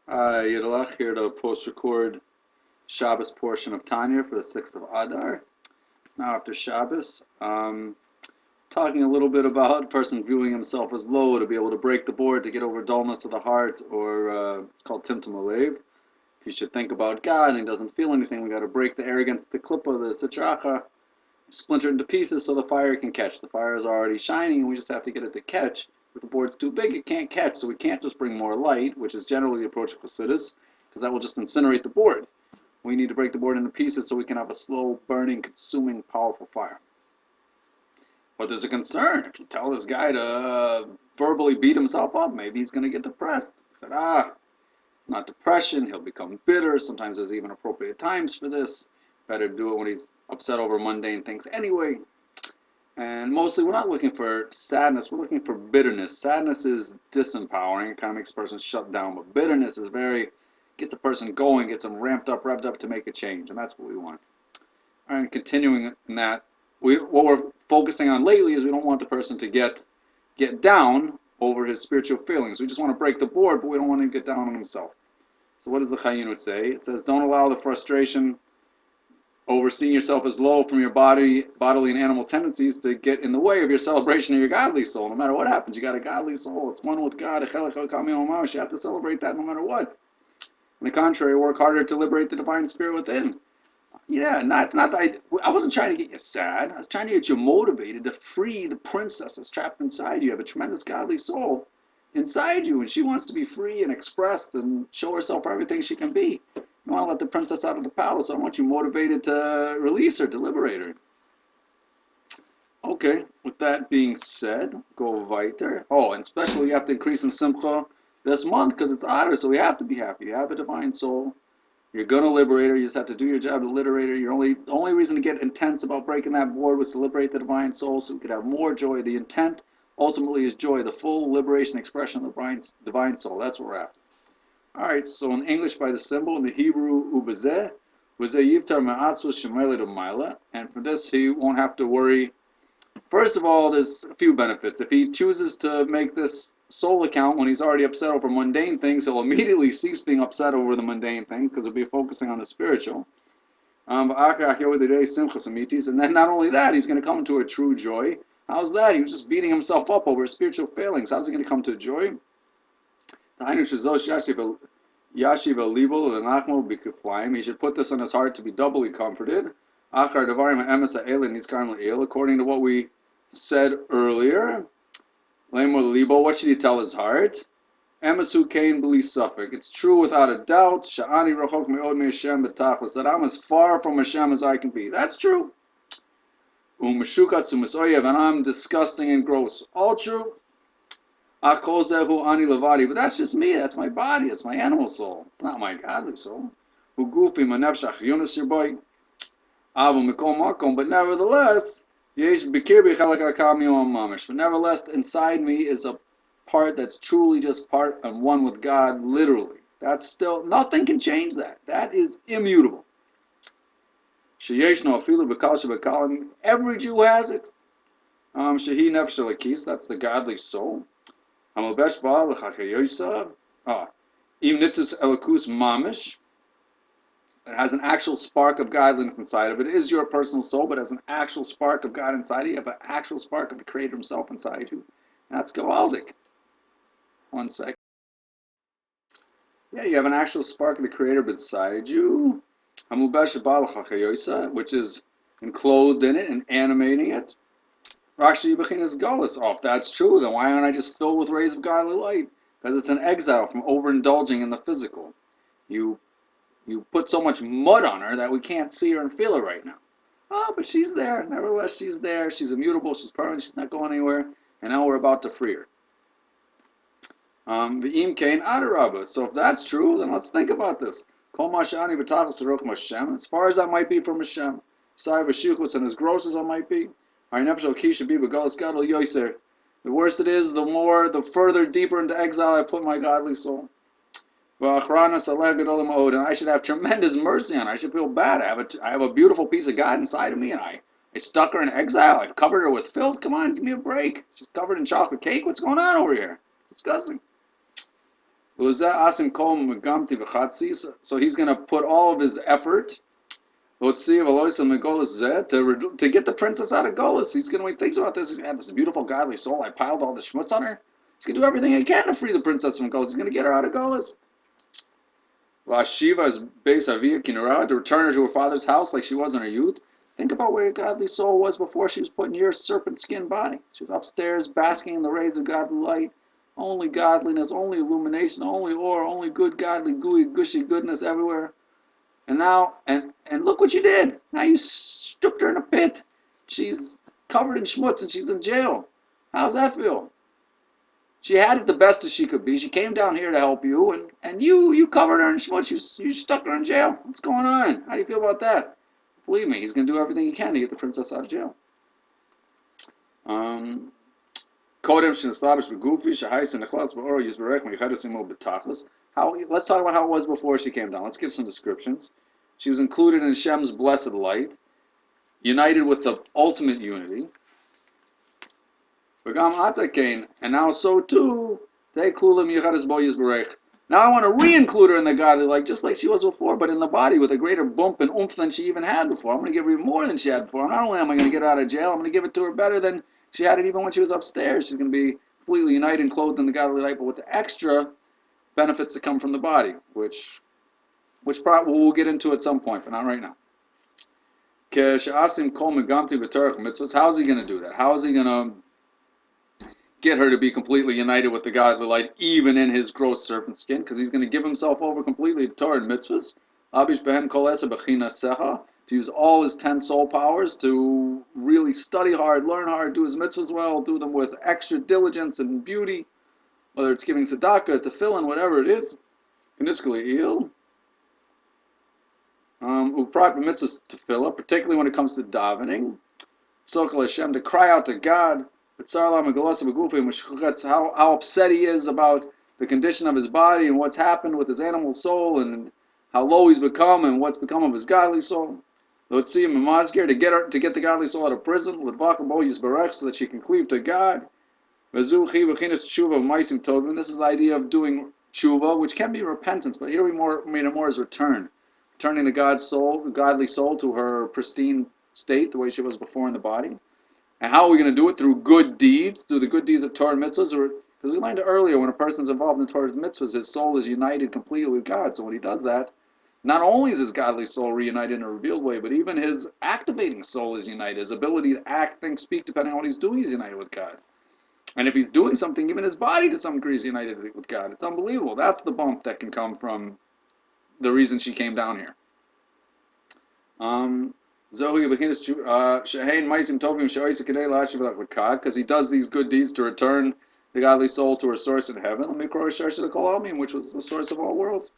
Yidlach here to post-record Shabbos portion of Tanya for the 6th of Adar. It's now after Shabbos. Talking a little bit about a person viewing himself as low to be able to break the board to get over dullness of the heart, or it's called Timtum Alev. If you should think about God and he doesn't feel anything, we got to break the arrogance, the klippa, the sitracha, splinter it into pieces so the fire can catch. The fire is already shining and we just have to get it to catch. If the board's too big, it can't catch, so we can't just bring more light, which is generally the approach of Chassidus, because that will just incinerate the board. We need to break the board into pieces so we can have a slow, burning, consuming, powerful fire. But there's a concern. If you tell this guy to verbally beat himself up, maybe he's going to get depressed. He said, it's not depression. He'll become bitter. Sometimes there's even appropriate times for this. Better do it when he's upset over mundane things anyway. And mostly we're not looking for sadness, we're looking for bitterness. Sadness is disempowering, it kind of makes a person shut down, but bitterness is gets a person going, gets them ramped up, revved up to make a change, and that's what we want. All right, and continuing in that, what we're focusing on lately is we don't want the person to get down over his spiritual feelings. We just want to break the board, but we don't want him to get down on himself. So what does the Chayinu say? It says, don't allow the frustration over seeing yourself as low from your bodily and animal tendencies to get in the way of your celebration of your godly soul. No matter what happens, you got a godly soul. It's one with God. You have to celebrate that no matter what. On the contrary, work harder to liberate the divine spirit within. Yeah, no, it's not that I wasn't trying to get you sad. I was trying to get you motivated to free the princess that's trapped inside you. You have a tremendous godly soul inside you, and she wants to be free and expressed and show herself for everything she can be. You want to let the princess out of the palace. I want you motivated to release her, to liberate her. Okay, with that being said, go weiter. Oh, and especially you have to increase in simcha this month because it's Adar, so we have to be happy. You have a divine soul. You're going to liberate her. You just have to do your job to liberate her. The only reason to get intense about breaking that board was to liberate the divine soul so we could have more joy. The intent ultimately is joy, the full liberation expression of the divine soul. That's what we're after. All right, so in English by the symbol, in the Hebrew, ubezeh, yivtar ma'atzvus shemele d'maila, and for this he won't have to worry. First of all, there's a few benefits. If he chooses to make this soul account when he's already upset over mundane things, he'll immediately cease being upset over the mundane things because he'll be focusing on the spiritual. And then not only that, he's going to come into a true joy. How's that? He was just beating himself up over his spiritual failings. How's he going to come to joy? He should put this on his heart to be doubly comforted. According to what we said earlier. What should he tell his heart? It's true without a doubt that I'm as far from Hashem as I can be. That's true. And I'm disgusting and gross. All true. But that's just me. That's my body. That's my animal soul. It's not my godly soul. But nevertheless, inside me is a part that's truly just part and one with God, literally. That's still, nothing can change that. That is immutable. Every Jew has it. That's the godly soul. Even nitzus elikus mamish. It has an actual spark of godliness inside of it. It is your personal soul, but has an actual spark of God inside of you. You have an actual spark of the Creator Himself inside you. That's Gavaldic. 1 second. Yeah, you have an actual spark of the Creator beside you. Which is enclosed in it and animating it. Rashi Bechinas Galus. Oh, if that's true, then why aren't I just filled with rays of godly light? Because it's an exile from overindulging in the physical. You put so much mud on her that we can't see her and feel her right now. Oh, but she's there. Nevertheless, she's there. She's immutable. She's permanent. She's not going anywhere. And now we're about to free her. V'im kain adarabba. So if that's true, then let's think about this. Kol mashani b'tachlis aruch Hashem. As far as I might be from Hashem, b'sai v'shichutz, and as gross as I might be, the worse it is, the further deeper into exile I put my godly soul. And I should have tremendous mercy on her. I should feel bad. I have a beautiful piece of God inside of me, and I stuck her in exile. I've covered her with filth. Come on, give me a break. She's covered in chocolate cake. What's going on over here? It's disgusting. So he's going to put all of his effort to get the princess out of Golis. He's going to, when he thinks about this, he's going to have this beautiful godly soul. I piled all the schmutz on her. He's going to do everything he can to free the princess from Golis. He's going to get her out of Golis. Shiva is base Avia Kinara, to return her to her father's house like she was in her youth. Think about where your godly soul was before she was put in your serpent skin body. She was upstairs basking in the rays of godly light. Only godliness, only illumination, only aura, only good godly gooey gushy goodness everywhere. And now, and look what you did. Now you stuck her in a pit. She's covered in schmutz and she's in jail. How's that feel? She had it the best as she could be. She came down here to help you, and you covered her in schmutz. You stuck her in jail. What's going on? How do you feel about that? Believe me, he's going to do everything he can to get the princess out of jail. Let's talk about how it was before she came down. Let's give some descriptions. She was included in Shem's blessed light, united with the ultimate unity. And now so too, now I want to re-include her in the godly light, just like she was before, but in the body with a greater bump and oomph than she even had before. I'm going to give her even more than she had before. Not only am I going to get her out of jail, I'm going to give it to her better than she had it even when she was upstairs. She's going to be completely united and clothed in the godly light, but with the extra benefits that come from the body, which probably we'll get into at some point, but not right now. How's he going to do that? How is he going to get her to be completely united with the godly light, even in his gross serpent skin? Because he's going to give himself over completely to Torah and mitzvahs. To use all his 10 soul powers to really study hard, learn hard, do his mitzvahs well, do them with extra diligence and beauty, whether it's giving tzedakah, tefillin, whatever it is. Uprat mitzvahs tefillah, particularly when it comes to davening. Sokal Hashem, to cry out to God. How upset he is about the condition of his body and what's happened with his animal soul and how low he's become and what's become of his godly soul. Let's see him in Mazgir to get the godly soul out of prison, so that she can cleave to God. This is the idea of doing tshuva, which can be repentance, but here we made it more as return. Returning the godly soul to her pristine state, the way she was before in the body. And how are we going to do it? Through good deeds, through the good deeds of Torah and mitzvahs? Because we learned earlier, when a person's involved in Torah and mitzvahs, his soul is united completely with God. So when he does that, not only is his godly soul reunited in a revealed way, but even his activating soul is united. His ability to act, think, speak, depending on what he's doing, is united with God. And if he's doing something, even his body to some degree is united with God. It's unbelievable. That's the bump that can come from the reason she came down here. Because he does these good deeds to return the godly soul to her source in heaven, which was the source of all worlds.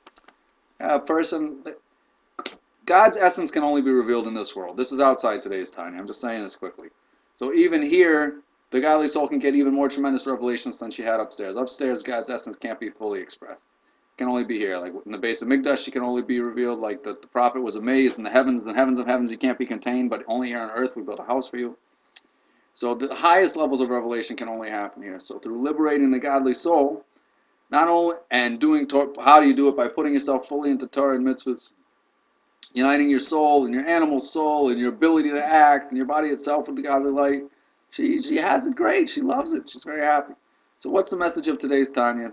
God's essence can only be revealed in this world. This is outside today's Tanya. I'm just saying this quickly. So even here, the godly soul can get even more tremendous revelations than she had upstairs. Upstairs, God's essence can't be fully expressed. It can only be here. Like in the base of Mikdash, she can only be revealed. Like the prophet was amazed in the heavens and heavens of heavens, you can't be contained, but only here on earth we built a house for you. So the highest levels of revelation can only happen here. So through liberating the godly soul, not only, and doing Torah, how do you do it? By putting yourself fully into Torah and mitzvahs, uniting your soul and your animal soul and your ability to act and your body itself with the godly light. She has it great. She loves it. She's very happy. So what's the message of today's Tanya?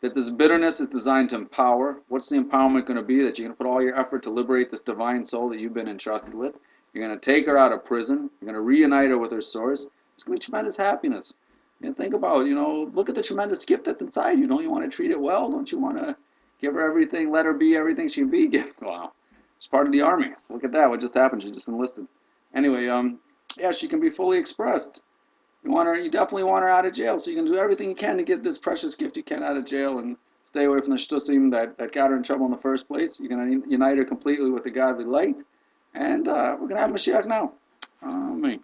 That this bitterness is designed to empower. What's the empowerment going to be? That you're going to put all your effort to liberate this divine soul that you've been entrusted with. You're going to take her out of prison. You're going to reunite her with her source. It's going to be tremendous happiness. And think about, look at the tremendous gift that's inside you. Don't you want to treat it well? Don't you want to give her everything, let her be everything she can be? Wow. She's part of the army. Look at that. What just happened? She just enlisted. Anyway, yeah, she can be fully expressed. You definitely want her out of jail, so you can do everything you can to get this precious gift you can out of jail and stay away from the shtusim that got her in trouble in the first place. You're going to unite her completely with the godly light. And we're going to have Mashiach now. Amen.